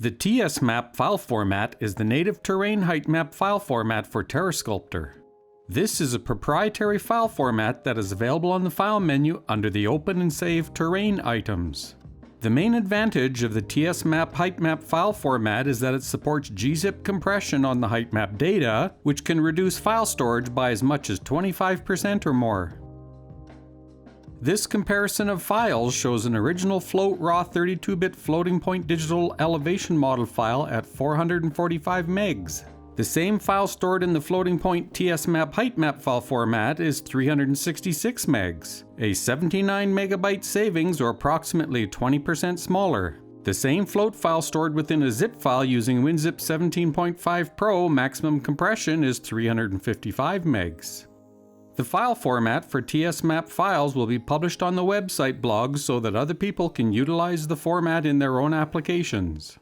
The TSmap file format is the native terrain Heightmap file format for TerreSculptor. This is a proprietary file format that is available on the File menu under the Open and Save Terrain items. The main advantage of the TSmap Heightmap file format is that it supports gzip compression on the Heightmap data, which can reduce file storage by as much as 25% or more. This comparison of files shows an original float raw 32-bit floating point digital elevation model file at 445 megs. The same file stored in the floating point TSmap Heightmap file format is 366 megs, a 79 megabyte savings or approximately 20% smaller. The same float file stored within a zip file using WinZip 17.5 Pro maximum compression is 355 megs. The file format for TSmap files will be published on the website blog so that other people can utilize the format in their own applications.